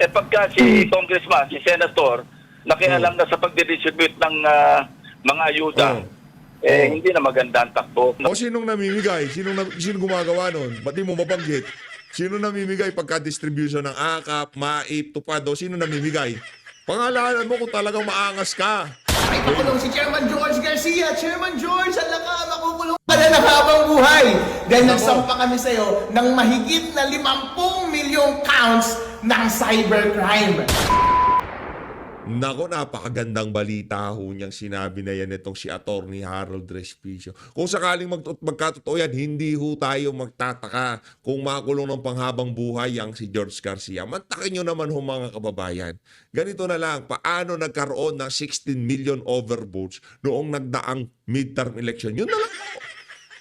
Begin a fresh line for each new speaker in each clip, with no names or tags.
Eh pagka si congressman, si senator, nakialam na sa pagdidistribute ng mga ayuda, hindi na maganda ang takbo.
O sinong namimigay? Sinong gumagawa nun? Ba't di mo mabanggit? Sino namimigay pagka-distribution ng AKAP, MAIP, TUPAD? O sino namimigay? Pangalanan mo kung talagang maangas ka.
Ay, makulong si Chairman George Garcia. Chairman George, ala ka, makukulong ka na ng habang buhay. Dahil nagsampa kami sa'yo ng mahigit na 50 milyong counts ng cybercrime.
Nako, napakagandang balita ho niyang sinabi na yan itong si Attorney Harold Respicio. Kung sakaling magkatotoo yan, hindi ho tayo magtataka kung makulong ng panghabang buhay ang si George Garcia. Mantakin nyo naman ho mga kababayan. Ganito na lang, paano nagkaroon ng 16 million overvotes noong nagdaang midterm election? Yun na lang ho.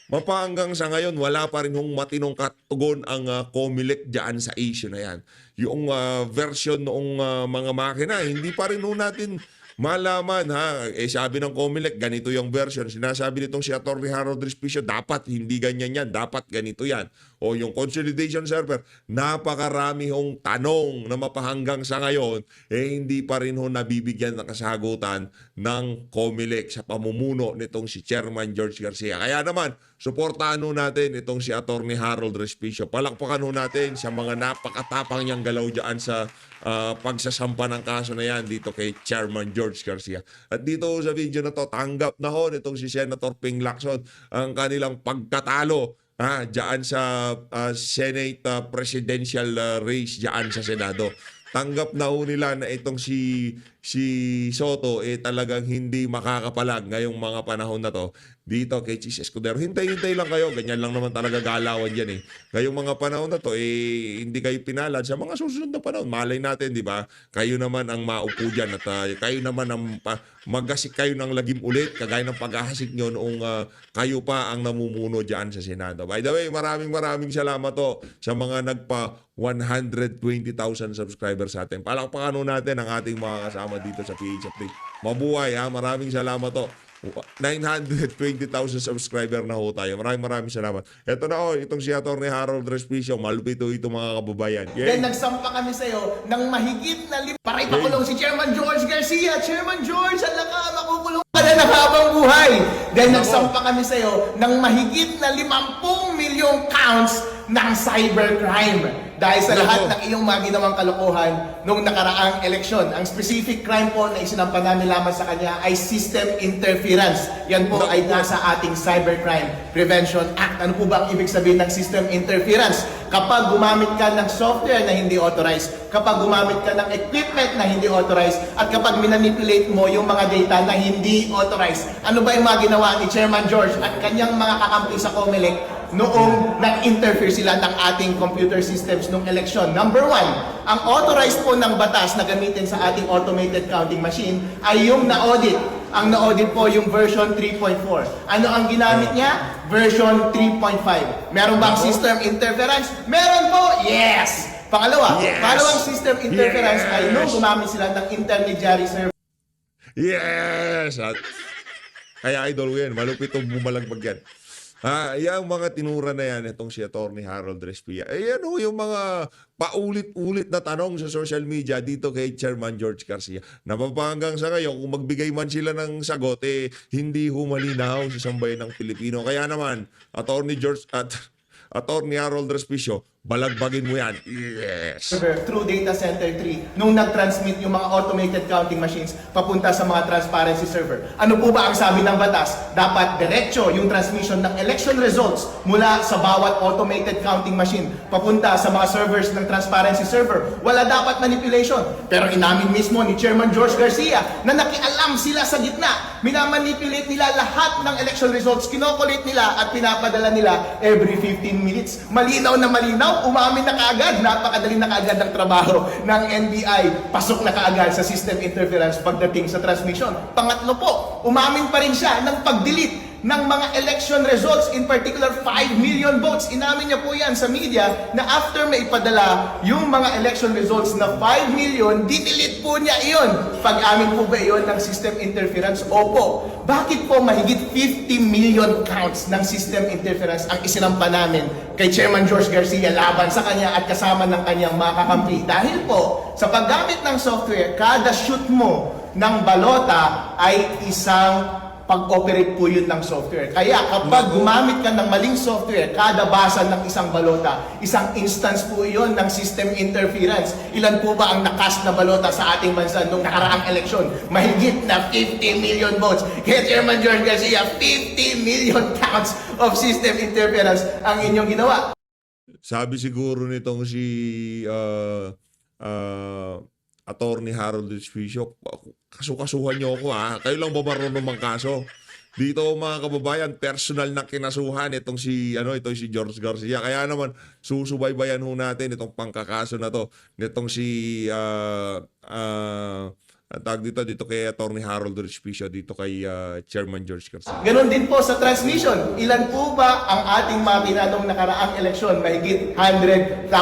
Mapahanggang sa ngayon, wala pa rin hong matinong katugon ang COMELEC dyan sa issue na yan. Yung version noong mga makina, hindi pa rin ho natin malaman ha. Eh sabi ng COMELEC, ganito yung version. Sinasabi nitong si Atty. Harold Respicio, dapat hindi ganyan yan, dapat ganito yan. O yung consolidation server, napakarami hong tanong na mapahanggang sa ngayon, eh hindi pa rin ho nabibigyan ng kasagutan ng COMELEC sa pamumuno nitong si Chairman George Garcia. Kaya naman, suportahan ho natin itong si Atty. Harold Respicio. Palakpakan ho natin sa mga napakatapang niyang galaw dyan sa pagsasampa ng kaso na yan dito kay Chairman George Garcia. At dito sa video na to, tanggap na ho nitong si Senator Ping Lacson ang kanilang pagkatalo dyan sa Senate presidential race dyan sa Senado. Tanggap na ho nila na itong si Soto talagang hindi makakapalag ngayong mga panahon na to dito kay Chis Escudero. Hintay-hintay lang kayo. Ganyan lang naman talaga galawan yan Ngayong mga panahon na to, hindi kayo pinalad sa mga susunod na panahon. Malay natin, di ba? Kayo naman ang maupo dyan at kayo naman ang maghasik kayo ng lagim ulit kagaya ng paghahasik nyo noong kayo pa ang namumuno dyan sa Senado. By the way, maraming salamat to sa mga nagpa 120,000 subscribers sa atin. Palakpakan natin ang ating mga kasama dito sa PH Update. Mabuhay maraming salamat to. 920,000 subscriber na ho tayo. Maraming salamat. Ito na itong si Atty. Harold Respicio. Malupit ito mga kababayan.
Then nagsampa kami sa'yo ng mahigit na Paray makulong si Chairman George Garcia. Chairman George, ala ka, makukulong ka na ng habang buhay. Then nagsampa kami sa'yo ng mahigit na 50 milyong counts ng cybercrime. Dahil sa lahat ng iyong mga ginawang kalokohan noong nakaraang eleksyon. Ang specific crime po na isinampa namin lamang sa kanya ay system interference. Yan po ay nasa ating Cybercrime Prevention Act. Ano po ba ang ibig sabihin ng system interference? Kapag gumamit ka ng software na hindi authorized, kapag gumamit ka ng equipment na hindi authorized, at kapag minanipulate mo yung mga data na hindi authorized. Ano ba yung mga ginawa ni Chairman George at kanyang mga kakampi sa COMELEC noong nag-interfere sila ng ating computer systems nung eleksyon? Number one, ang authorized po ng batas na gamitin sa ating automated counting machine ay yung na-audit. Ang na-audit po yung version 3.4. Ano ang ginamit niya? Version 3.5. Meron bang system interference? Meron po! Yes! Pangalawa, pangalawang system interference ay nung gumamit sila ng intermediary server.
Yes! Kaya idol ko yan. Malupit itong bumalagbag yan. Yung mga tinura na yan, itong si Atty. Harold Respicio. Yan yung mga paulit-ulit na tanong sa social media dito kay Chairman George Garcia. Napapahanggang sa ngayon, kung magbigay man sila ng sagot, hindi humalinaw sa sambayan ng Pilipino. Kaya naman, Atty. Harold Respicio, balagbagin mo yan. Yes!
Through Data Center 3, nung nag-transmit yung mga automated counting machines papunta sa mga transparency server. Ano po ba ang sabi ng batas? Dapat diretso yung transmission ng election results mula sa bawat automated counting machine papunta sa mga servers ng transparency server. Wala dapat manipulation. Pero inamin mismo ni Chairman George Garcia na nakialam sila sa gitna. Minamanipulate nila lahat ng election results, kinokolate nila at pinapadala nila every 15 minutes. Malinaw na malinaw, umamin na kaagad, napakadali na kaagad ang trabaho ng NBI. Pasok na kaagad sa system interference pagdating sa transmission. Pangatlo po, umamin pa rin siya ng pag-delete ng mga election results, in particular 5 million votes. Inamin niya po yan sa media na after may ipadala yung mga election results na 5 million, dinilit po niya iyon. Pag-amin po ba iyon ng system interference? Opo. Bakit po mahigit 50 million counts ng system interference ang isinampa namin kay Chairman George Garcia laban sa kanya at kasama ng kanyang mga kakampi? Dahil po, sa paggamit ng software, kada shoot mo ng balota ay isang pag-operate po yun ng software. Kaya kapag gumamit ka ng maling software, kada basa ng isang balota, isang instance po yun ng system interference. Ilan po ba ang nakast na balota sa ating bansa nung nakaraang eleksyon? Mahigit na 50 million votes. Kaya Chairman George Garcia, 50 million counts of system interference ang inyong ginawa.
Sabi siguro nitong si Attorney Harold Despicio, kasuhan niyo ako ha. Kayo lang ba marunong mang kaso? Dito mga kababayan, personal na kinasuhan itong si George Garcia. Kaya naman susubaybayan ho natin itong pangkakaso na to nitong si tag dito kay Attorney Harold Despicio, dito kay Chairman George Garcia.
Ganon din po sa transmission. Ilan po ba ang ating makina nung nakaraang eleksyon? Mahigit 100,000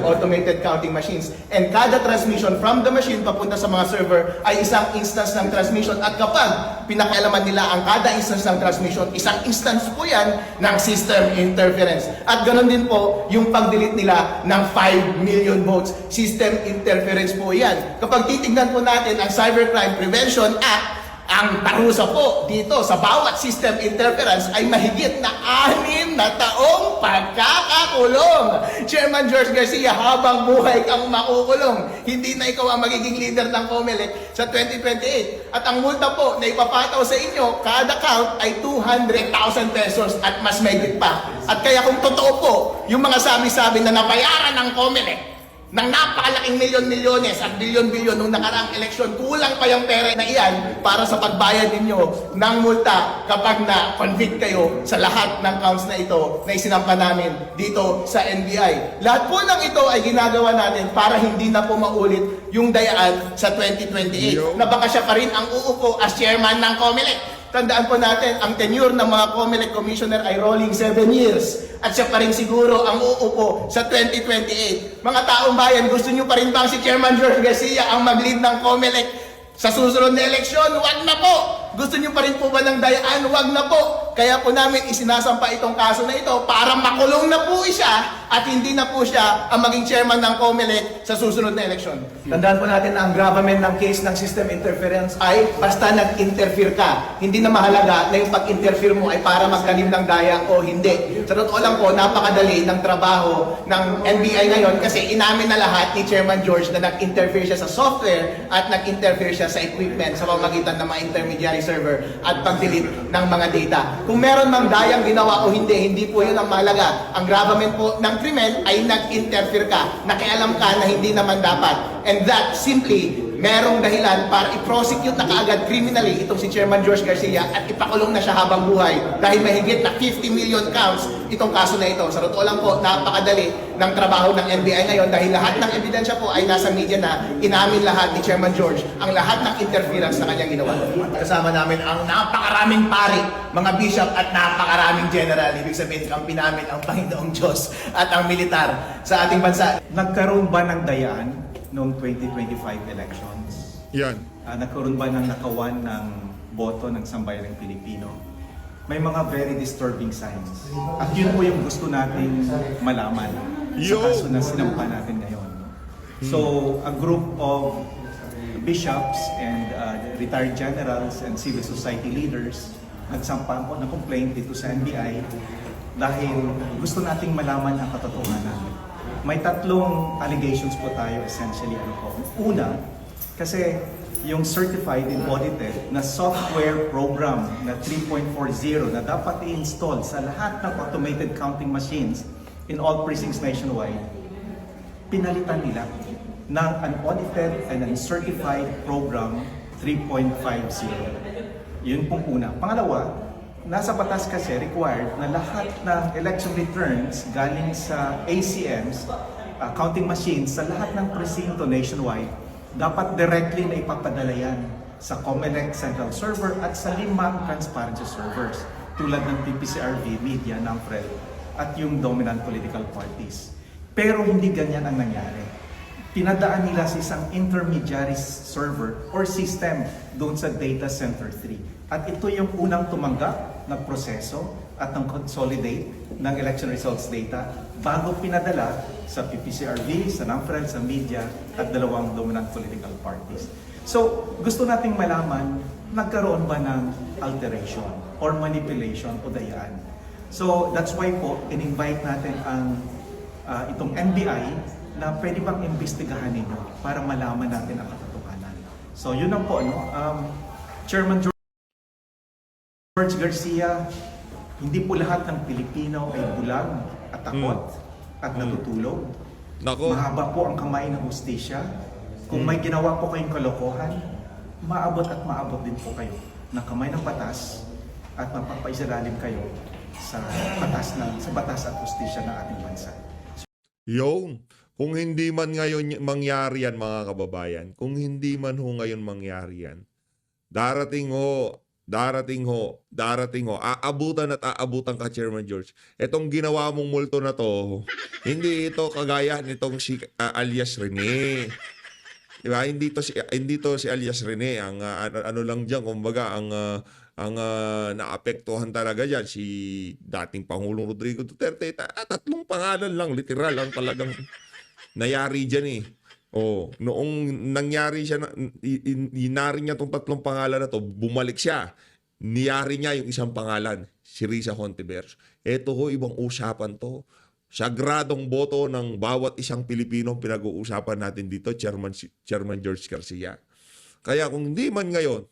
automated counting machines. And kada transmission from the machine papunta sa mga server ay isang instance ng transmission. At kapag pinakialaman nila ang kada instance ng transmission, isang instance po yan ng system interference. At ganon din po yung pag-delete nila ng 5 million votes. System interference po yan. Kapag titignan po natin ang Cybercrime Prevention Act, ang parusa po dito sa bawat system interference ay mahigit na 6 na taong pagkakakulong. Chairman George Garcia, habang buhay kang makukulong. Hindi na ikaw ang magiging leader ng COMELEC sa 2028. At ang multa po na ipapataw sa inyo, kada count ay 200,000 pesos at mas mahigit pa. At kaya kung totoo po, yung mga sabi-sabi na nabayaran ng COMELEC ng napakalaking milyon-milyones at bilyon-bilyon nung nakaraang eleksyon, kulang pa yung pera na iyan para sa pagbayad ninyo ng multa kapag na-convict kayo sa lahat ng counts na ito na isinampa namin dito sa NBI. Lahat po ng ito ay ginagawa natin para hindi na po maulit yung dayaan sa 2028 na baka siya pa rin ang uupo as chairman ng COMELEC. Tandaan po natin, ang tenure ng mga COMELEC commissioner ay rolling 7 years. At siya pa rin siguro ang uupo sa 2028. Mga taong bayan, gusto nyo pa rin bang si Chairman George Garcia ang mag-lead ng COMELEC sa susunod na eleksyon? Wag na po! Gusto nyo pa rin po ba ng dayaan? Wag na po! Kaya po namin isinasampa itong kaso na ito para makulong na po siya at hindi na po siya ang maging chairman ng COMELEC sa susunod na eleksyon. Tandaan po natin na ang gravamen ng case ng system interference ay basta nag-interfere ka. Hindi na mahalaga na yung pag-interfere mo ay para magtanim ng daya o hindi. Sa totoo lang po, napakadali ng trabaho ng NBI ngayon kasi inamin na lahat ni Chairman George na nag-interfere siya sa software at nag-interfere siya sa equipment sa pamamagitan ng mga intermediary server at pag-delete ng mga data. Kung meron mang dayang ginawa o hindi po yun ang mahalaga. Ang gravamen po ng krimen ay nag-interfere ka, nakialam ka na hindi naman dapat. And that simply merong dahilan para i-prosecute na kaagad criminally itong si Chairman George Garcia at ipakulong na siya habang buhay dahil mahigit na 50 million counts itong kaso na ito. Sa totoo lang po, napakadali ng trabaho ng NBI ngayon dahil lahat ng ebidensya po ay nasa media na. Inamin lahat ni Chairman George ang lahat ng interference na kanyang ginawa. Kasama namin ang napakaraming pari, mga bishop at napakaraming general. Ibig sabihin, kampi namin ang Panginoong Diyos at ang militar sa ating bansa.
Nagkaroon ba ng dayaan noong 2025 elections?
Yan.
Nagkaroon ba ng nakawan ng boto ng sambayanang Pilipino? May mga very disturbing signs. At yun po yung gusto natin malaman sa kaso na sinampa natin ngayon. So, a group of bishops and retired generals and civil society leaders nagsampa po ng complaint dito sa NBI dahil gusto nating malaman ang katotohanan. May tatlong allegations po tayo essentially. Una, kasi yung certified and audited na software program na 3.40 na dapat i-install sa lahat ng automated counting machines in all precincts nationwide, pinalitan nila ng unaudited and uncertified program 3.50. Yun pong una. Pangalawa, nasa batas kasi required na lahat ng election returns galing sa ACMs, counting machines, sa lahat ng presinto nationwide, dapat directly na ipapadala yan sa COMELEC Central Server at sa 5 transparency servers. tulad ng PPCRV, media, NAMFREL, at yung dominant political parties. Pero hindi ganyan ang nangyari. Pinadaan nila sa isang intermediary server or system doon sa data center 3. At ito yung unang tumanggap ng proseso at ng consolidate ng election results data bago pinadala sa PPCRV, sa NAMFREL, sa media at dalawang dominant political parties. So, gusto nating malaman, nagkaroon ba ng alteration or manipulation o dayaan? So, that's why po, in-invite natin ang itong NBI na pwede bang imbestigahan ninyo para malaman natin ang katotohanan. So, yun ang po, Chairman George Garcia, hindi po lahat ng Pilipino ay bulag at takot at natutulog.
Nako.
Mahaba po ang kamay ng hustisya. Kung may ginawa po kayong kalokohan, maabot at maabot din po kayo ng kamay ng batas at mapapaisalalim kayo sa batas at hustisya ng ating bansa.
Yung, kung hindi man ngayon mangyari yan, mga kababayan, kung hindi man ho ngayon mangyari yan, darating ho, aabutan at aabutan ka, Chairman George. Etong ginawa mong multo na to, hindi ito kagaya nitong si alias Rene. Diba? Hindi to si alias Rene. Ang ano lang diyan, kumbaga ang naapektuhan talaga diyan si dating Pangulong Rodrigo Duterte. Tatlong pangalan lang, literal ang talagang nayari diyan eh. Oh, noong nangyari siya, inari niya tong tatlong pangalan na to, bumalik siya. Niyari niya yung isang pangalan, si Risa Hontiveros. Ito ho, ibang usapan to. Sagradong boto ng bawat isang Pilipino pinag-uusapan natin dito, Chairman George Garcia. Kaya kung hindi man ngayon,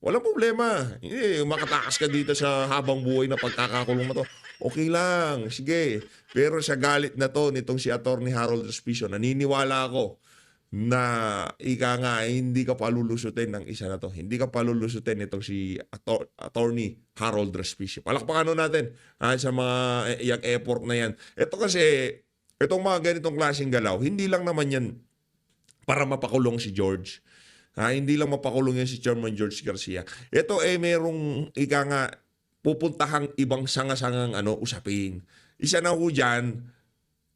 walang problema. Hindi, makatakas ka dito sa habang buhay na pagkakakulong mo to. Okay lang, sige. Pero sa galit na to nitong si Atty. Harold Respicio, naniniwala ako na hindi ka palulusutin ng isa na to. Hindi ka palulusutin nitong si Atty. Harold Respicio. Palakpakan natin sa mga yung effort na yan. Ito kasi, itong mga ganitong klaseng galaw, hindi lang naman yan para mapakulong si George. Hindi lang mapakulong yan si Chairman George Garcia. Ito merong pupuntahang ibang sanga-sangang usapin. Isa na ho dyan,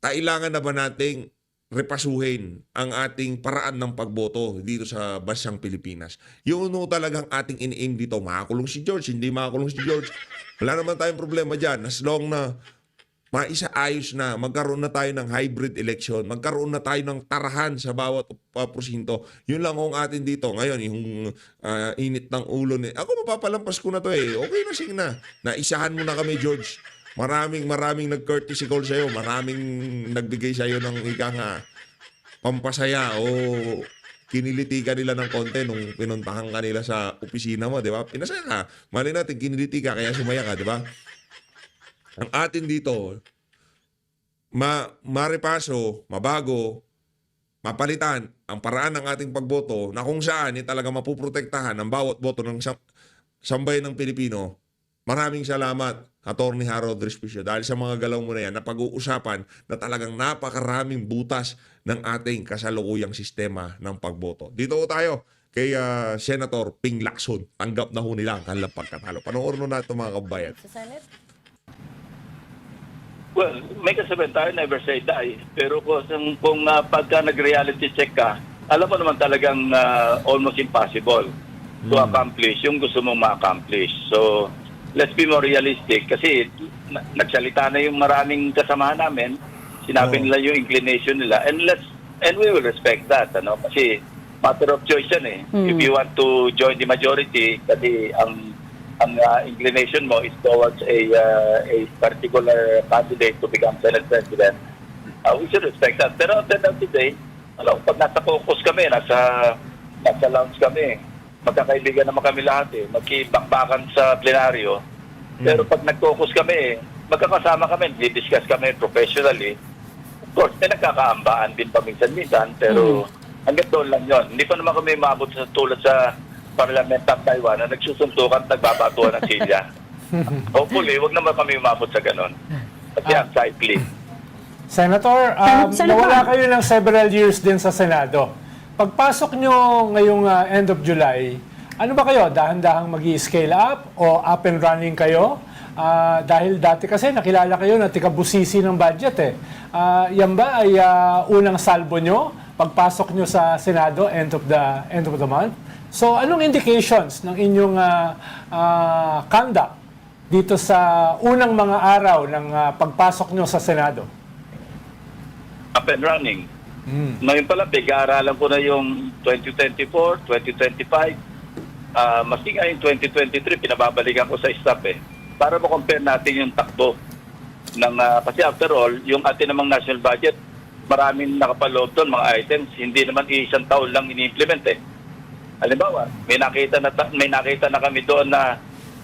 kailangan na ba nating repasuhin ang ating paraan ng pagboto dito sa bansang Pilipinas. Yun ho talagang ating iniing dito. Makakulong si George, hindi makakulong si George. Wala naman tayong problema dyan. As long na maisaayos na, magkaroon na tayo ng hybrid election, magkaroon na tayo ng tarahan sa bawat prosinto. Yun lang ang atin dito. Ngayon, yung init ng ulo ni... Ako mapapalampas ko na to eh. Okay na, sige na. Naisahan mo na kami, George. Maraming nag-courtesy call sa'yo. Maraming nagbigay sa'yo ng pampasaya o kiniliti ka nila ng konti nung pinuntahan ka nila sa opisina mo, di ba? Pinasaya ka. Mali natin, kiniliti ka, kaya sumaya ka, di ba? Ang atin dito, maripaso, mabago, mapalitan ang paraan ng ating pagboto na kung saan talaga mapuprotektahan ang bawat boto ng sambayan ng Pilipino. Maraming salamat, Atty. Harold Respicio, dahil sa mga galaw mo na yan na pag-uusapan na talagang napakaraming butas ng ating kasalukuyang sistema ng pagboto. Dito tayo kay Senator Ping Lacson. Tanggap na ho nila ang kanilang pagkatalo. Panoorin natin mga kabayan.
Sa Senate?
Well, may kasabihan tayo, never say die. Pero kung pagka nag-reality check ka, alam mo naman talagang almost impossible to accomplish yung gusto mong ma-accomplish. So, let's be more realistic kasi nagsalita na yung maraming kasamahan namin. Sinabi nila yung inclination nila and we will respect that. Kasi matter of choice yan eh. If you want to join the majority, kasi ang inclination mo is towards a particular candidate to become Senate President, we should respect that. Pero at the end of the day, pag nasa caucus kami, nasa lounge kami, magkakaibigan naman kami lahat eh, magkibakbakan sa plenaryo. Pero pag nag-caucus kami, magkakasama kami, di-discuss kami professionally. Of course, may nagkakaambaan din paminsan-minsan, pero hanggang doon lang yun. Hindi pa naman kami maabot sa tulad sa Parliament ng Taiwan na nagsusuntukan at nagbabatuan ng silya. Hopefully, wag naman kami umabot sa ganon. Kasi unsightly.
Senator, nawala kayo ng several years din sa Senado. Pagpasok nyo ngayong end of July, ano ba kayo? Dahan-dahang mag-scale up o up and running kayo? Dahil dati kasi nakilala kayo na tikabusisi ng budget eh. Yan ba ay unang salbo nyo pagpasok nyo sa Senado end of the month? So anong indications ng inyong conduct dito sa unang mga araw ng pagpasok nyo sa Senado?
Up and running. Ngayon pala, big-aaralan ko na yung 2024, 2025. Maski nga yung 2023, pinababalikan ko sa staff eh. Para ma-compare natin yung takbo ng, kasi after all, yung atin namang national budget, maraming nakapaloob doon, mga items, hindi naman isang taon lang ini-implement eh. Halimbawa, may nakita na kami doon na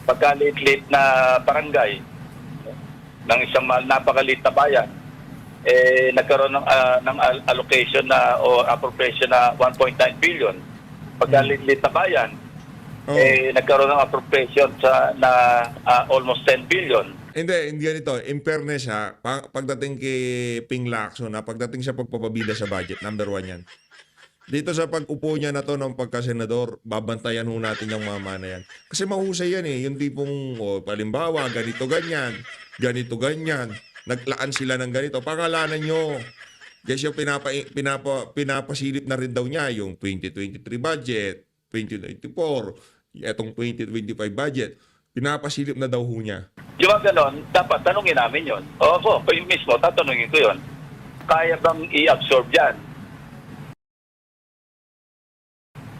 pagka-late na barangay ng isang napakaliit na bayan, nagkaroon ng allocation na o appropriation na 1.9 billion. Pagka-late na bayan, nagkaroon ng appropriation na almost 10 billion.
Hindi ganito. In fairness ha, pagdating kay Ping Lacson, pagdating sa pagpapabida sa budget, number 1 yan. Dito sa pag-upo niya na to ng pagkasenador, babantayan ho natin yung mama na yan. Kasi mahusay yan eh. Yung tipong, palimbawa, ganito ganyan, naglaan sila ng ganito. Pangalanan nyo. Kasi yung pinapasilip na rin daw niya yung 2023 budget, 2024, etong 2025 budget, pinapasilip na daw ho niya.
Yung mga ganon, dapat tanungin namin yon. O ako, kayo mismo, tatanungin ko yon. Kaya bang i-absorb yan?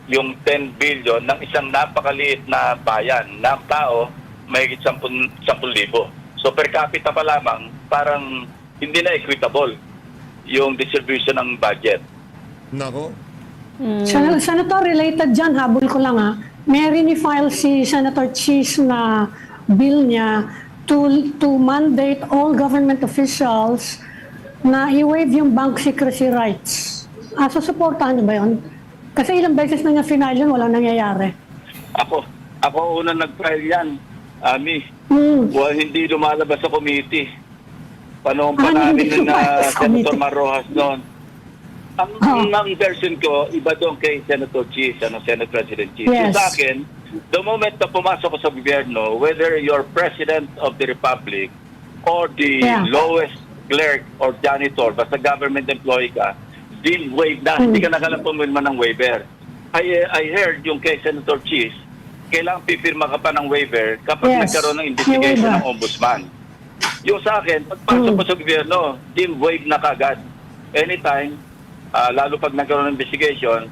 Yung 10 billion ng isang napakaliit na bayan, ng tao, mahigit 10,000. So per capita pa lamang, parang hindi na equitable yung distribution ng budget.
Nako.
Senator, related dyan, habol ko lang may rinifile si Senator Cheese na bill niya to mandate all government officials na i-waive yung bank secrecy rights. Susuportahan niyo ba yun? Kasi ilang beses na niya final yun, walang nangyayari.
Ako unang nag-file yan, Ami. Well, hindi lumalabas sa committee. Panahon pa namin na Senator Marrojas noon. Ang version ko, iba doon kay Senator Cheese, Senate President Cheese.
Yes.
Sa akin, the moment na pumasok ko sa gobyerno, whether you're President of the Republic or the lowest clerk or janitor, basta government employee ka, deal waive na, hindi ka nakalang pumirma ng waiver. I heard yung kay Senator Cheese, kailangan pipirma ka pa ng waiver kapag nagkaroon ng investigation ng ombudsman. Yung sa akin, pagpasok ko sa gobyerno, deal waive na kagad. Anytime, lalo pag nagkaroon ng investigation,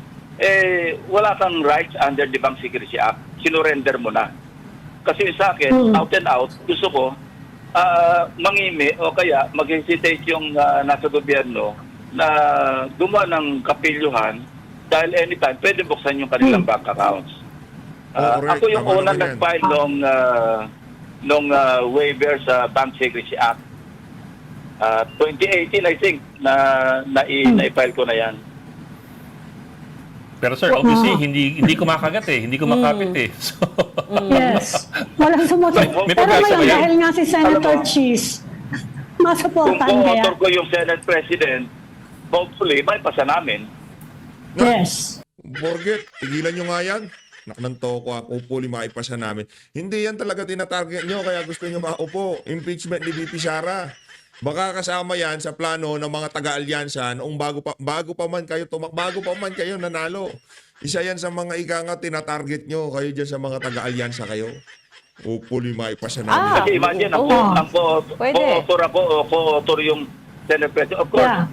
wala kang rights under the Bank Secrecy Act. Sinurrender mo na. Kasi sa akin, out and out, gusto ko, mangimi o kaya mag-hesitate yung nasa gobyerno na gumawa ng kapilyuhan dahil anytime, pwede buksan yung kanilang bank accounts. Ako yung unang nag-file nung waiver sa Bank Secrecy Act. 2018, I think, na-file ko na yan.
Pero sir, obviously, hindi kumakagat eh. Hindi kumakapit eh. So,
Yes. Walang sumusunod.
May
Pero
progresa ba
ngayon,
yan?
dahil nga si Senator Cheese,
Kung
masuportahan kaya.
co-author ko yung Senate President, hopefully, may pasa namin.
Yes.
Forget, tigilan nyo nga yan. Naknanto ko ako, hopefully maipasa namin. Hindi yan talaga tinatarget nyo, kaya gusto nyo maupo. Impeachment ni VP Sara. Baka kasama yan sa plano ng mga taga-alyansa noong bago pa man kayo nanalo. Isa yan sa mga ikanga tinatarget nyo, kayo dyan sa mga taga-alyansa kayo. Hopefully maipasa namin.
Kasi imagine, ang co-author yung Senate President. Of course,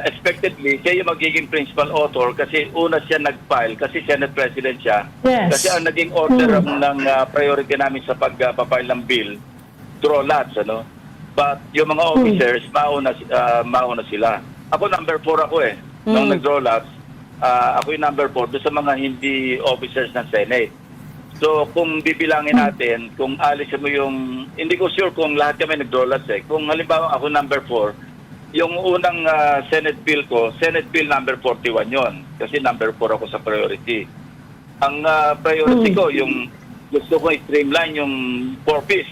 expectedly, siya yung magiging principal author kasi una siya nag-file kasi Senate President siya.
Yes.
Kasi ang naging order ng priority namin sa pag-file ng bill, draw lots, ano? But yung mga officers, mauna sila. Ako number 4 ako eh. Nung nag-draw lots, ako yung number 4 doon sa mga hindi officers ng Senate. So kung bibilangin natin, kung alisin mo yung, hindi ko sure kung lahat kami nag-draw lots eh. Kung halimbawa ako number 4, yung unang Senate bill ko, Senate bill number 41 yon. Kasi number 4 ako sa priority. Ang priority ko, yung gusto ko i-streamline yung 4Ps.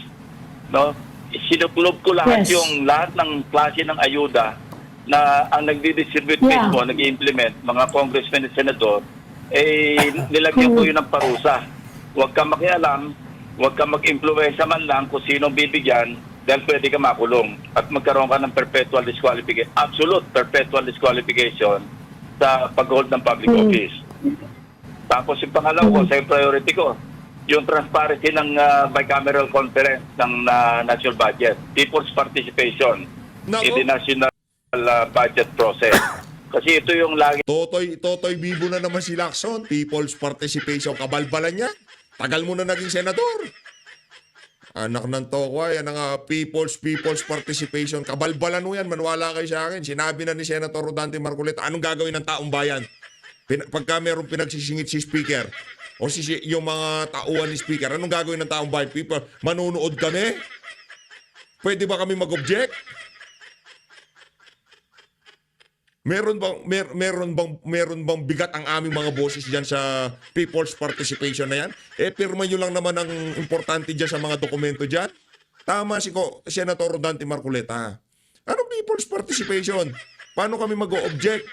No? Sinuklob ko lahat yung lahat ng klase ng ayuda na ang nagdi-distribute mismo, nag-implement, mga congressmen at senador, nilagyan ko yun ng parusa. Huwag kang makialam, huwag kang mag-influensya man lang kung sinong bibigyan dahil pwede ka makulong at magkaroon ka ng perpetual disqualification, absolute perpetual disqualification sa pag-hold ng public office. Tapos yung pangalawa ko, sa priority ko, yung transparency ng bicameral conference ng national budget, people's participation in the national budget process. Kasi ito yung lagi
Totoy Bibo na naman si Lacson. People's participation. Kabalbalan niya. Tagal mo na naging senador. Anak ng tokwa, yan ang people's participation. Kabalbalan mo yan, manwala kayo sa akin. Sinabi na ni Senator Rodante Marcoleta, anong gagawin ng taong bayan? Pagka mayroong pinagsisingit si Speaker, o yung mga tauhan ni Speaker, anong gagawin ng taong bayan? People, manunood kami? Pwede ba kami mag-object? Meron bang bigat ang aming mga boses diyan sa people's participation na yan? Pirma nyo lang naman ang importante diyan sa mga dokumento diyan. Tama si Senator Rodante Marcoleta. Anong people's participation? Paano kami mag-o-object?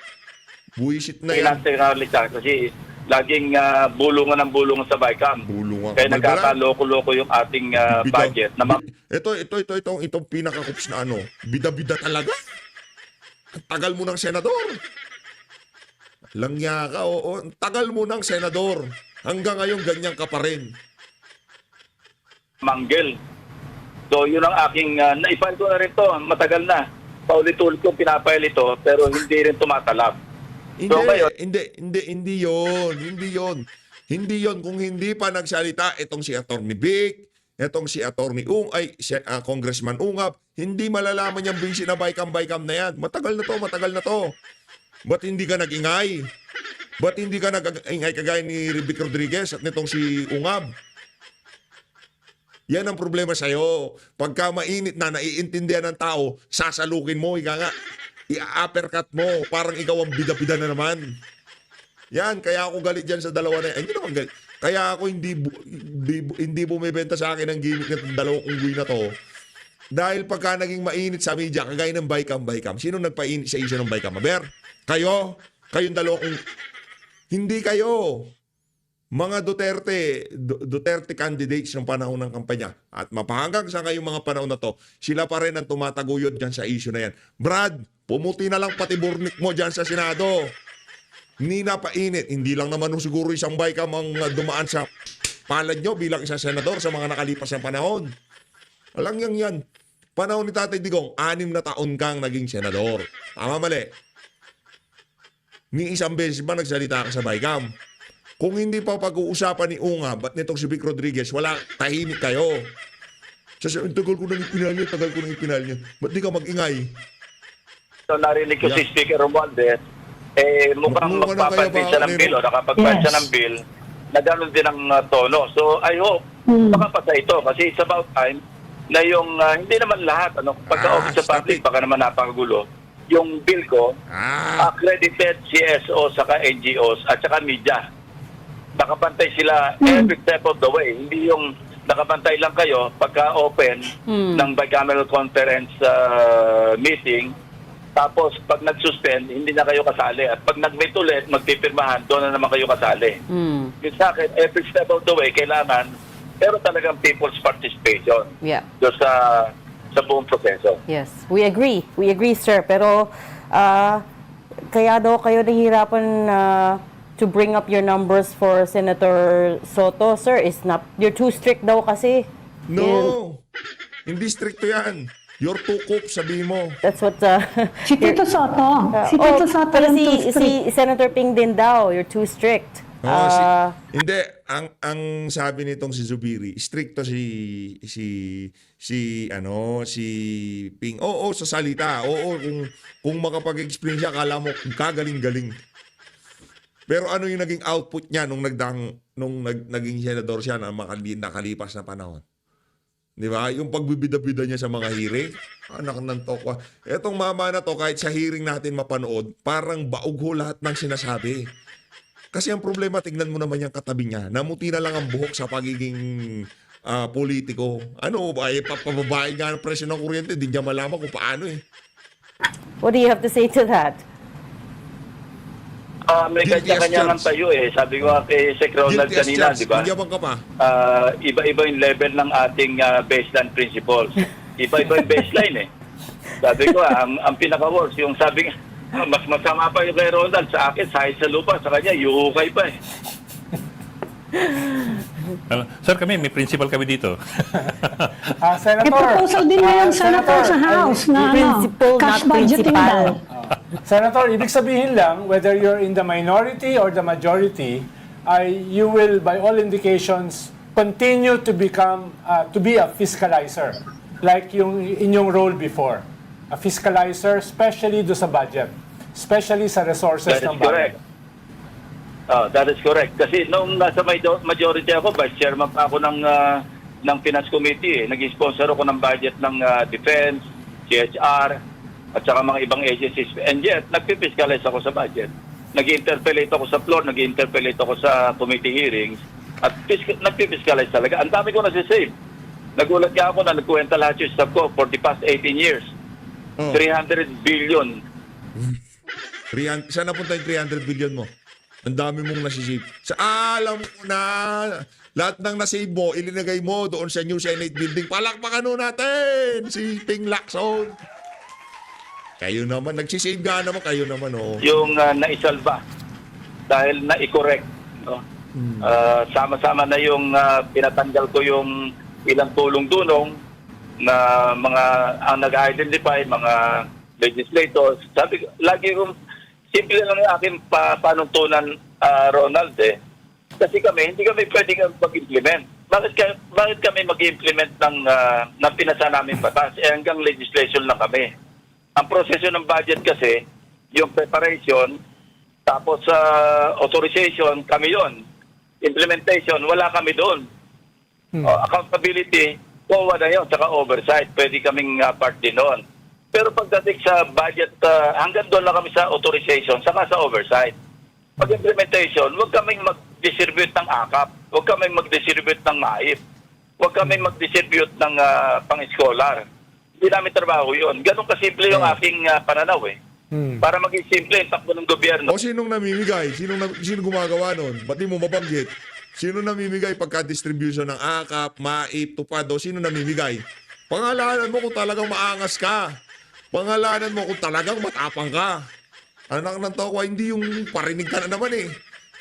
Buisit na yan.
kasi laging bulungan ng bulungan sa BICAM.
Bulungan.
Kaya nagkakaloko-loko yung ating budget.
Itong pinaka-kups na bida-bida talaga. Tagal mo ng senador. Langya ka, oo. Tagal mo ng senador. Hanggang ngayon, ganyan ka pa rin.
Manggel. So, yun ang aking, naipal ko na rin to. Matagal na. Paulit-ulit kong pinapail ito, pero hindi rin tumatalab. So, ngayon,
Hindi yon kung hindi pa nagsalita itong si Atty. Vic, itong si Atty. Congressman Ungab, hindi malalaman yung busy na baykam na yan. Matagal na to. Ba't hindi ka nag-ingay? Ba't hindi ka nag-ingay kagaya ni Vic Rodriguez at nitong si Ungab? Yan ang problema sa'yo. Pagka mainit na, naiintindihan ng tao, sasalukin mo, i-uppercut mo, parang ikaw ang bida-bida na naman. Yan, kaya ako galit dyan sa dalawa na yan. Hindi naman galit. Kaya ako hindi bumibenta sa akin ang gimmick na dalawang unggoy na to. Dahil pagka naging mainit sa media, kagaya ng Bicam. Sino nagpainit sa issue ng Bicam? Aber? Kayo? Kayong dalawang hindi kayo. Mga Duterte candidates ng panahon ng kampanya. At mapahanggang sa ngayong mga panahon na to, sila pa rin ang tumataguyod dyan sa issue na yan. Brad, pumuti na lang pati burnik mo dyan sa Senado. Hindi na painit. Hindi lang naman siguro isang Bicam ang dumaan sa palad nyo bilang isang senador sa mga nakalipas na panahon. Alang yan. Panahon ni Tatay Digong, 6 na taon kang naging senador. Tama mali. Ni isang beses ba nagsalita ka sa Bicam? Kung hindi pa pag-uusapan ni Unga, ba't nitong si Vic Rodriguez, wala, tahimik kayo. Tagal ko nang ipinal niya. Ba't di ka mag-ingay?
so narinig ko si Speaker Romualdez, mukhang magpapansin siya ng bill o nakapagpan siya ng bill na gano'n din ang tono. So I hope makapasa ito kasi it's about time na yung hindi naman lahat pagka-office sa public baka naman napakagulo. Yung bill ko accredited CSO saka NGOs at saka media. Nakapantay sila every step of the way. Hindi yung nakapantay lang kayo pagka-open ng bicameral conference meeting. Tapos, pag nag-suspend, hindi na kayo kasali. At pag nag-meet ulit, magpipirmahan, doon na naman kayo kasali. Yung sa akin, every step of the way, kailangan, pero talagang people's participation doon sa buong proseso.
Yes, we agree. We agree, sir. Pero, kaya daw kayo nahihirapan to bring up your numbers for Senator Soto, sir, is not, you're too strict daw kasi.
No! Hindi stricto yan. You're too coop, sabihin mo.
That's what...
Si Tito Soto. Si Tito Soto
pero
yung too strict.
si Senator Ping din daw, you're too strict.
Hindi, ang sabi nitong si Zubiri, stricto si Ping. Oo, sa salita. Oo, kung makapag-explain siya, akala mo kagaling-galing. Pero ano yung naging output niya nung naging senador siya na nakalipas na panahon? Di ba? Yung pagbibida-bida niya sa mga hearing, anak ng tokwa. Etong mama na to, kahit sa hearing natin mapanood, parang baog ho lahat ng sinasabi. Kasi ang problema, tignan mo naman yung katabi niya. Namuti na lang ang buhok sa pagiging politiko. Ano ba? Papababae nga ng presyo ng kuryente, di niya malaman kung paano eh.
What do you have to say to that?
May
Guilty as
kanya-kanya ng
charged.
tayo eh. Sabi ko nga kay Sec Ronald
Guilty as
kanina,
charged.
di ba?
Nagyabang ka pa.
Iba-iba yung level ng ating baseline principles. Iba-iba yung baseline eh. Sabi ko, ang pinaka-worst, yung sabi nga, mas masama pa yung kay Ronald sa akin, sahid sa lupa, sa kanya, yuhukay pa eh.
Sir, kami, may principal kami dito.
May
Senator,
proposal din ngayon, Senator, sa House na
Principal,
cash
not
budgeting
principal.
daw.
Senator, ibig sabihin lang, whether you're in the minority or the majority, you will, by all indications, continue to become, to be a fiscalizer, like yung inyong role before. A fiscalizer, especially do sa budget, especially sa resources
That is
ng budget.
correct. That is correct. Kasi nung nasa majority ako, Vice Chairman pa ako ng Finance Committee. Nag-sponsor ako ng budget ng Defense, CHR, at saka mga ibang agencies. And yet, nag-fiscalize ako sa budget. Nag-interpellate ako sa floor, nag-interpellate ako sa committee hearings, at nag-fiscalize talaga. Ang dami ko nasisave. Nagulat ka ako na nagkuwenta lahat yung staff ko for the past 18 years. 300 billion.
Saan napunta yung 300 billion mo? Ang dami mong nasisave. Alam ko na, lahat ng nasave mo, ilinagay mo doon sa New Senate Building. Palakpakan nun natin! Si Ping Lacson. Kayo naman, nagsisave ka naman, kayo naman, oh.
Yung naisalba dahil na-correct. No? Sama-sama na yung pinatanggal ko yung ilang tulong-dunong na mga ang nag-identify, mga legislators. Sabi ko, lagi kong simple lang yung aking panuntunan, Ronald eh. Kasi hindi kami pwedeng mag-implement. Bakit kami mag-implement ng pinasa namin batas? Hanggang legislation lang kami. Ang proseso ng budget kasi, yung preparation, tapos authorization, kami yon. Implementation, wala kami doon. Accountability, COA na yun, saka oversight. Pwede kaming part din doon. Pero pagdating sa budget, hanggang doon lang kami sa authorization, saka sa oversight. Pag-implementation, huwag kaming mag-distribute ng AKAP, huwag kaming mag-distribute ng MAIP, huwag kaming mag-distribute ng pang-scholar. Hindi namin trabaho yun. Ganun kasimple yung aking pananaw eh. Para maging simple yung takbo ng gobyerno.
O sinong namimigay? Sino gumagawa nun? Ba't di mo mabanggit? Sino namimigay pagka-distribution ng AKAP, MAIP, TUPAD? O sino namimigay? Pangalanan mo kung talagang maangas ka. Pangalanan mo kung talagang matapang ka. Anak ng tao ko, hindi yung parinig ka na naman eh.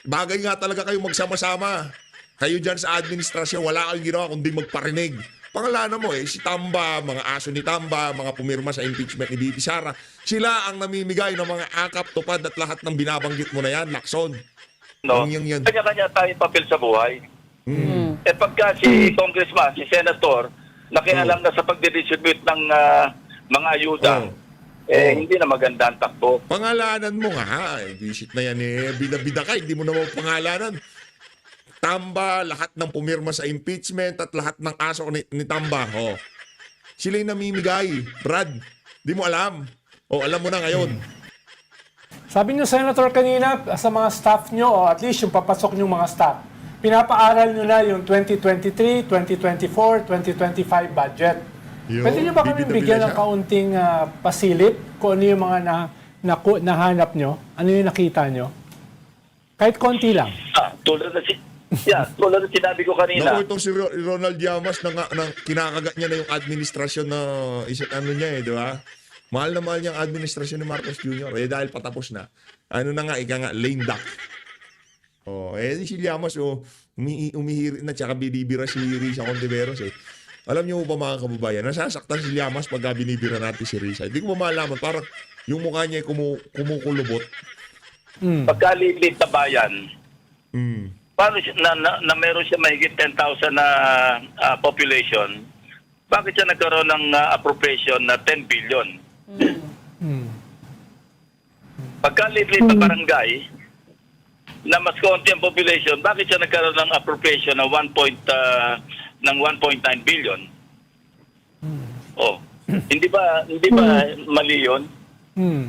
Bagay nga talaga kayo magsama-sama. Kayo dyan sa administrasyon, wala kang ginawa kundi magparinig. Pangalanan mo si Tamba, mga aso ni Tamba, mga pumirma sa impeachment ni BP Sara, sila ang namimigay ng mga AKAP, TUPAD at lahat ng binabanggit mo na yan, Lacson.
No?
Yan.
Kanya-kanya tayong papel sa buhay. Pagka si congressman, si senator, nakialam na sa pagdidistribute ng mga ayuda, hindi na maganda ang takbo.
Pangalanan mo nga, visit na yan bida-bida ka, hindi mo naman pangalanan. Tamba, lahat ng pumirma sa impeachment at lahat ng aso ni Tamba. Sila yung namimigay. Brad, di mo alam. Alam mo na ngayon.
Sabi niyo, Senator, kanina sa mga staff niyo, o at least yung papasok niyong mga staff, pinapaaral niyo na yung 2023, 2024, 2025 budget. Pwede niyo ba kami bigyan ng kaunting pasilip kung ano yung mga nahanap niyo? Ano yung nakita niyo? Kahit konti lang.
Tulad na sinabi ko kanina.
Naku, itong si Ronald Llamas, kinakagat niya na yung administrasyon na di ba? Mahal na mahal niya ang administrasyon ni Marcos Jr. Dahil patapos na. Ano na nga, lame duck. Si Llamas, umihiri na, tsaka binibira si Risa Contiveros Alam niyo ba mga kababayan, nasasaktan si Llamas pag binibira natin si Risa. Hindi ko malaman, parang yung mukha niya kumukulubot.
Pagkalilit na bayan, paano na meron siya mahigit 10,000 na population, bakit siya nagkaroon ng appropriation na 10 billion? Pagkalilit na barangay, na mas konti ang population, bakit siya nagkaroon ng appropriation ng 1.9 billion? Hindi ba mali yun?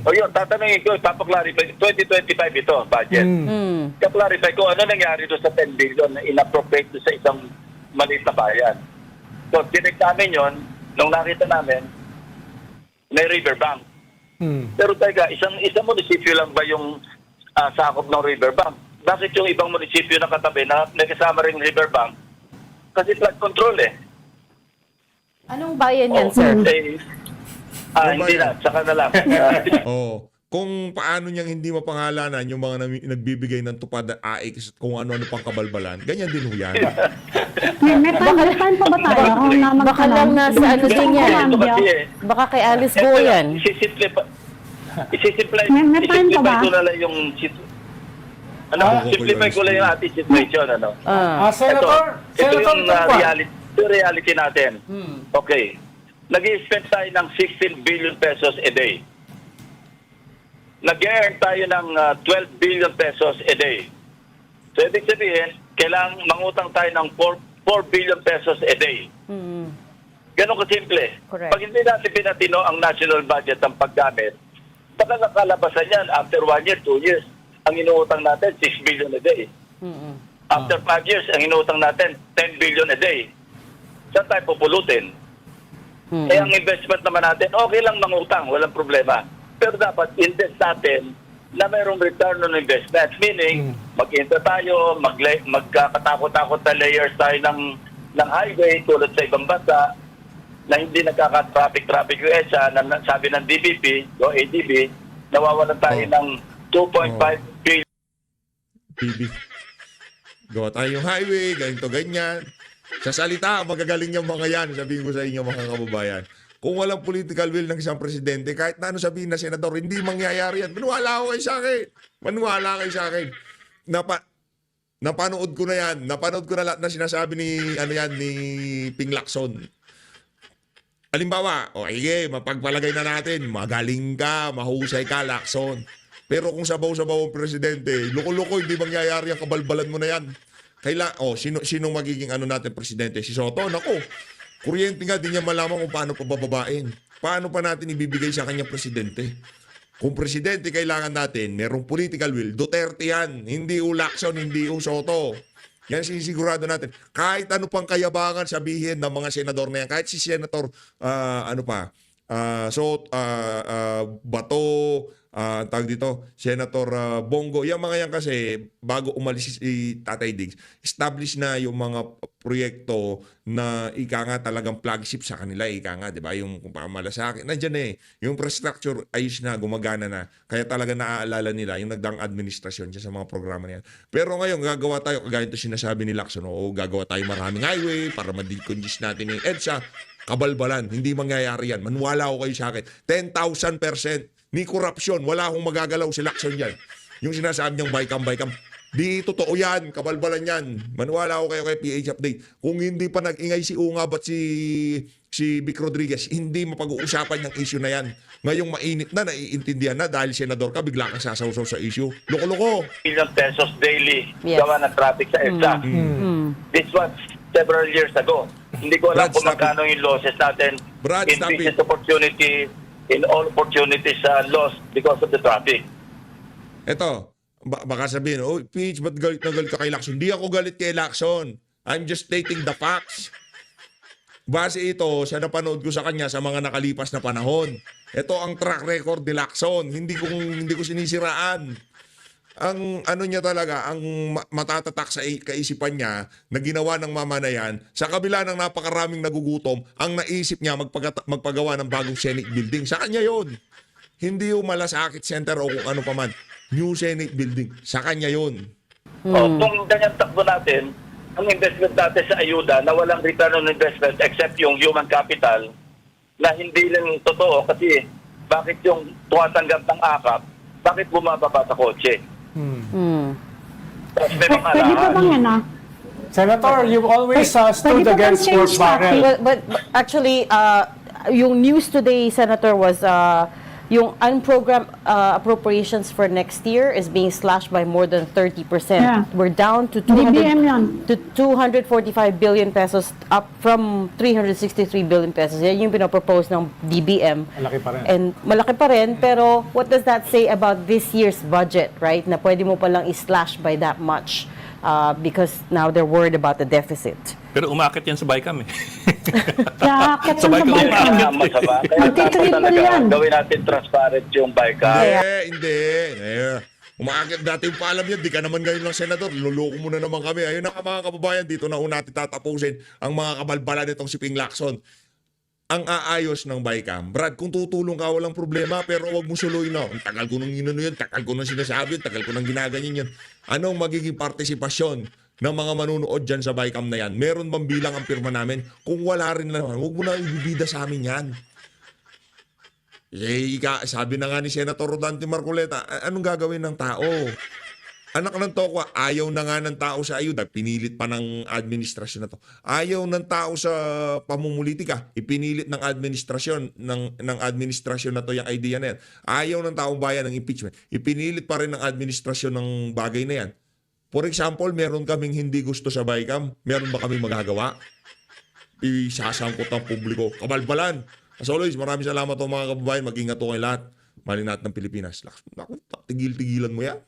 O yun, tatanungin ko, papaklarify, 2025 ito, budget. Kaklarify ko, ano nangyari doon sa 10 billion na inappropriate doon sa isang maliit na bayan. So, tinig namin yun, nung nakita namin, may riverbank. Pero teka, isang munisipyo lang ba yung sakop ng riverbank. Bakit yung ibang munisipyo na katabi na nagkasama rin riverbank? Kasi flood control eh.
Anong bayan yan, sir?
Hindi na, saka na lang.
Oh, kung paano niyang hindi mapangalanan yung mga nagbibigay ng tupad na AX at kung ano-ano pang kabalbalan, ganyan din ho yan.
May time pa ba tayo?
Baka lang nasa ano din yan.
Ito kasi eh.
Baka kay Alice Go yan.
Isisimplify
May time pa ba?
ko na lang yung simplify ko lang yung ating situation, ano?
Senator,
Ito
Senator
yung
Tungkol.
reality natin. Okay. Nag-i-spend tayo ng 16 billion pesos a day. Nag-earn tayo ng 12 billion pesos a day. So, ibig sabihin, kailangang mangutang tayo ng 4 billion pesos a day. Ganon kasimple.
Correct.
Pag hindi natin pinatino ang national budget ng paggamit, baka nakalabasan yan after 1 year, 2 years. Ang inuutang natin, 6 billion a day. After 5 years, ang inuutang natin, 10 billion a day. Saan tayo pupulutin? Eh, ang investment naman natin, okay lang mangutang, walang problema. Pero dapat invest natin na mayroong return on investment. Meaning, mag-enter tayo, magkakatakot-takot na layers tayo ng highway tulad sa ibang bansa na hindi nagkaka-traffic yung EDSA, na sabi ng DBP o ADB, nawawalan tayo ng 2.5 billion.
PB. Gawa tayong highway, ganito, ganyan. Sa salita, magagaling yung mga yan. Sabihin ko sa inyo, mga kababayan. Kung walang political will ng isang presidente, kahit na ano sabihin na senador, hindi mangyayari yan. Maniwala ko kayo sa akin. Maniwala kayo sa akin. Napanood ko na yan. Napanood ko na lahat na sinasabi ni Ping Lacson. Halimbawa, sige, mapagpalagay na natin, magaling ka, mahusay ka, Lacson. Pero kung sabaw-sabaw ang presidente, loko-loko, hindi mangyayari ang kabalbalan mo na yan. Sinong magiging natin presidente? Si Soto? Nako, kuryente nga, di niya malaman kung paano pa bababain. Paano pa natin ibibigay sa kanya presidente? Kung presidente kailangan natin, merong political will, Duterte yan. Hindi o Lacson, hindi o Soto. Yan sinisigurado natin. Kahit ano pang kayabangan sabihin ng mga senador na yan, kahit si Senator, Bato, tawag dito, Senator Bongo, yung mga yan kasi, bago umalis si Tatay Diggs, establish na yung mga proyekto na ika nga talagang flagship sa kanila, ika nga, di ba? Yung kung pamalasakit, nandiyan eh. Yung infrastructure ayos na, gumagana na. Kaya talaga naaalala nila yung nagdaang administrasyon sa mga programa niyan. Pero ngayon, gagawa tayo, kagaya ito sinasabi ni Lacson, gagawa tayo maraming highway para ma-decongest natin yung EDSA. Kabalbalan, hindi mangyayari yan. Manuwala ko kayo sa akin. 10,000%. Ni korupsyon, wala akong magagalaw si Lacson yan. Yung sinasabi niyang baykam. Di totoo yan, kabalbalan yan. Manuwala ko kayo kay PH Update. Kung hindi pa nag-ingay si Ungab at si Vic Rodriguez, hindi mapag-uusapan yung issue na yan. Ngayong mainit na, naiintindihan na dahil senador ka, bigla kang sasawsaw sa issue. Loko-loko.
Billion pesos daily
Yes.
gawa ng traffic sa EDSA. This was several years ago. Hindi ko alam
Brad,
kung
stop
magkano yung losses natin
Brad,
in
stop
business
it.
opportunity, in all opportunities lost because of the traffic.
Eto, baka sabihin, PH, ba't galit na galit ka kay Lacson? Hindi ako galit kay Lacson. I'm just stating the facts. Base ito sa napanood ko sa kanya sa mga nakalipas na panahon. Ito ang track record ni Lacson. Hindi ko sinisiraan. Ang niya talaga, ang matatatak sa kaisipan niya na ginawa ng mama na yan, sa kabila ng napakaraming nagugutom, ang naisip niya magpagawa ng bagong Senate building. Sa kanya yon. Hindi yung Malasakit Center o kung ano pa man. New Senate building. Sa kanya yon.
Kung ganyan takbo natin, ang investment natin sa ayuda na walang return on investment except yung human capital na hindi lang totoo kasi bakit yung tumatanggap ng akap, bakit bumababa sa kotse? Tapos may mga
Pwede pa bang yan
Senator, you've always stood
Pwede pa bang
against Fort
change
Barrel.
topic?
But actually, yung news today, Senator, was yung unprogrammed appropriations for next year is being slashed by more than 30%.
Yeah.
We're down to
DBM yan.
245 billion pesos, up from 363 billion pesos. Yan yung pinopropose ng DBM.
Malaki pa rin.
And malaki pa rin, pero what does that say about this year's budget, right? Na pwede mo palang i-slash by that much because now they're worried about the deficit.
Pero umakit yan sa Bicam eh.
Kaya akit sa
Sabay ka
sabay
Kaya
ka.
masama. Kaya dapat
Magti-triple
talaga
yan.
gawin natin transparent yung BICA.
Hindi. Umaakit dati yung paalam yan, di ka naman ngayon lang senador, luloko mo na naman kami. Ayun na nga mga kababayan, dito na natin tatapusin ang mga kabalbalan nitong si Ping Lacson. Ang aayos ng BICAM. Brad, kung tutulong ka, walang problema, pero wag mo suluin na. Ang tagal ko nung inano yun, tagal ko nang sinasabi yun, tagal ko nang ginaganyan yun. Anong magiging partisipasyon ng mga manunood dyan sa BICAM na yan? Meron bang bilang ang pirma namin? Kung wala rin naman, huwag mo na ibibida sa amin yan. Sabi na nga ni Senator Rodante Marcoleta, anong gagawin ng tao? Anak ng tokwa, ayaw na nga ng tao sa ayuda, pinilit pa ng administrasyon na to. Ayaw ng tao sa pamumulitika, ipinilit ng administrasyon ng administrasyon na to yung idea na yan. Ayaw ng taong bayan ng impeachment, ipinilit pa rin ng administrasyon ng bagay na yan. For example, meron kaming hindi gusto sa BICAM, meron ba kaming magagawa? Isasangkot ng publiko, kabalbalan. As always, maraming salamat po mga kababayan. Mag-ingat po kayo lahat. Mali natin ng Pilipinas. Naku, tigil-tigilan mo yan.